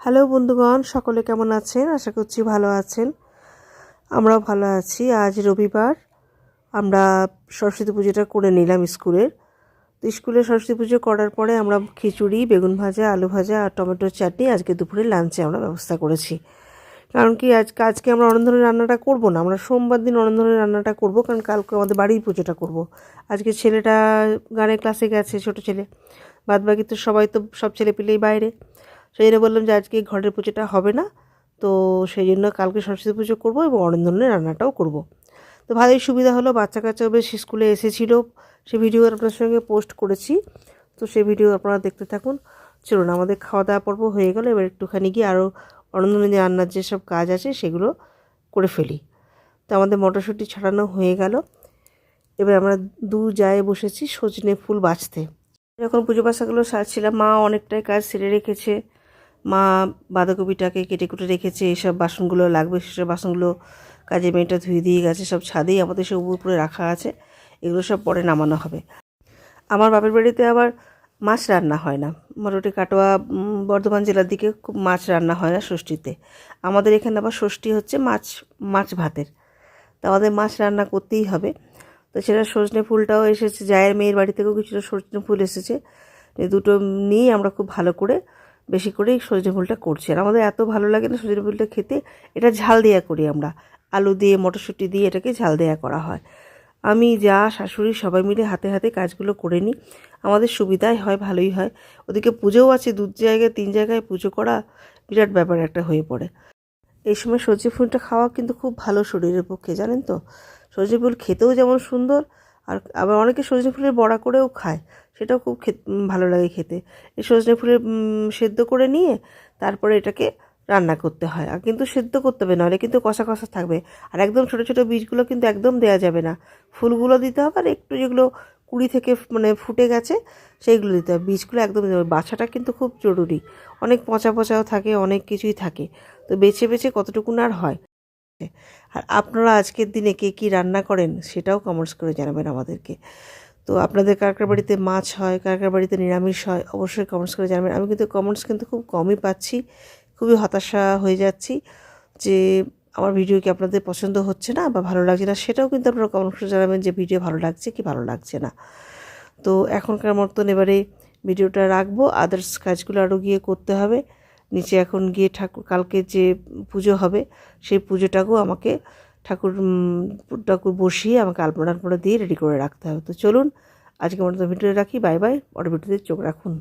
Hello বন্ধুগণ, সকলে কেমন আছেন? আশা করছি ভালো আছেন। আমরাও ভালো আছি। আজ রবিবার, আমরা সরস্বতী পুজোটা করে নিলাম স্কুলের। তো স্কুলে সরস্বতী পুজো করার পরে আমরা খিচুড়ি, বেগুন ভাজা, আলু ভাজা আর টমেটোর চাটনি আজকে দুপুরে লাঞ্চে আমরা ব্যবস্থা করেছি। কারণ কি আজকে আমরা অরন্ধনের রান্নাটা করব না, আমরা সোমবার দিন অরন্ধনের রান্নাটা করব, কারণ কালকে আমাদের বাড়ির পুজোটা করব। আজকে ছেলেটা গানের ক্লাসে গেছে, ছোটো ছেলে, বাদ বাকি তো সব ছেলে পেলেই বাইরে। সেই জন্য বললাম যে আজকে ঘরের পুজোটা হবে না, তো সেই জন্য কালকে সরস্বতী পুজো করবো এবং অরন্ধনের রান্নাটাও করব। তো ভালোই সুবিধা হলো, বাচ্চা কাচ্চাও বেশ স্কুলে এসেছিল, সে ভিডিও আপনার সঙ্গে পোস্ট করেছি, তো সেই ভিডিও আপনারা দেখতে থাকুন। চলুন, আমাদের খাওয়া দাওয়া পর্ব হয়ে গেল, এবার একটুখানি গিয়ে আরও অরন্ধনের রান্নার যেসব কাজ আছে সেগুলো করে ফেলি। তো আমাদের মটরশুঁটি ছাড়ানো হয়ে গেল, এবার আমরা দু জায়ে বসেছি সজনে ফুল বাছতে। যখন পুজো বাসাগুলো সারছিলাম, মা অনেকটাই কাজ সেরে রেখেছে। মা বাঁধাকপিটাকে কেটে কুটে রেখেছে, এসব বাসনগুলো লাগবে সেসব বাসনগুলো কাজে মেয়েটা ধুয়ে দিয়ে গেছে, সব ছাদেই আমাদের সব উপরে রাখা আছে, এগুলো সব পরে নামানো হবে। আমার বাপের বাড়িতে আবার মাছ রান্না হয় না, মোটামুটি কাটোয়া বর্ধমান জেলার দিকে খুব মাছ রান্না হয় না ষষ্ঠীতে। আমাদের এখানে আবার ষষ্ঠী হচ্ছে মাছ ভাতের, তা আমাদের মাছ রান্না করতেই হবে। তো সেটা সজনে ফুলটাও এসেছে, জায়ের মেয়ের বাড়ি থেকেও কিছুটা সজনে ফুল এসেছে, দুটো নিয়ে আমরা খুব ভালো করে বেশি করে সজনে ফুলটা করছি। আর আমাদের এত ভালো লাগে না সজনে ফুলটা খেতে, এটা ঝাল দেওয়া করি আমরা, আলু দিয়ে মটরশুঁটি দিয়ে এটাকে ঝাল দেওয়া করা হয়। আমি যা শাশুড়ি সবাই মিলে হাতে হাতে কাজগুলো করে নিই, আমাদের সুবিধাই হয়, ভালোই হয়। ওদিকে পুজোও আছে, 2 জায়গায় 3 জায়গায় পুজো করা বিরাট ব্যাপার একটা হয়ে পড়ে। এই সময় সজনে ফুলটা খাওয়া কিন্তু খুব ভালো শরীরের পক্ষে, জানেন তো। সজনে ফুল খেতেও যেমন সুন্দর, আর আবার অনেকে সজনে ফুলের বড়া করেও খায়, সেটাও খুব ভালো লাগে খেতে। এই সজনে ফুলের সেদ্ধ করে নিয়ে তারপরে এটাকে রান্না করতে হয়, আর কিন্তু সেদ্ধ করতে হবে, নাহলে কিন্তু কষা কষা থাকবে। আর একদম ছোটো ছোটো বীজগুলো কিন্তু একদম দেওয়া যাবে না, ফুলগুলো দিতে হবে, আর একটু যেগুলো কুড়ি থেকে ফুটে গেছে সেইগুলো দিতে হবে, বীজগুলো একদম দিতে হবে। বাছাটা কিন্তু খুব জরুরি, অনেক পচা পচাও থাকে, অনেক কিছুই থাকে, তো বেছে বেছে কতটুকু আর হয়। আর আপনারা আজকের দিনে কে কী রান্না করেন সেটাও কমেন্টস করে জানাবেন আমাদেরকে। তো আপনাদের কার কার বাড়িতে মাছ হয়, কার কার বাড়িতে নিরামিষ হয়, অবশ্যই কমেন্টস করে জানাবেন। আমি কিন্তু কমেন্টস খুব কমই পাচ্ছি, খুবই হতাশা হয়ে যাচ্ছি যে আমার ভিডিও কি আপনাদের পছন্দ হচ্ছে না বা ভালো লাগছে না, সেটাও কিন্তু আপনারা কমেন্টস করে জানাবেন যে ভিডিও ভালো লাগছে কি ভালো লাগছে না। তো এখনকার মতন এবারে ভিডিওটা রাখবো, আদার্স কাজগুলো আরও গিয়ে করতে হবে। নিচে এখন গিয়ে কালকে যে পুজো হবে সেই পুজোটাকেও আমাকে ঠাকুর বসিয়ে আমাকে আলপনা দিয়ে রেডি করে রাখতে হবে। তো চলুন, আজকে মতো ভিডিও রাখি, বাই বাই, পরের ভিডিওতে চোখ রাখুন।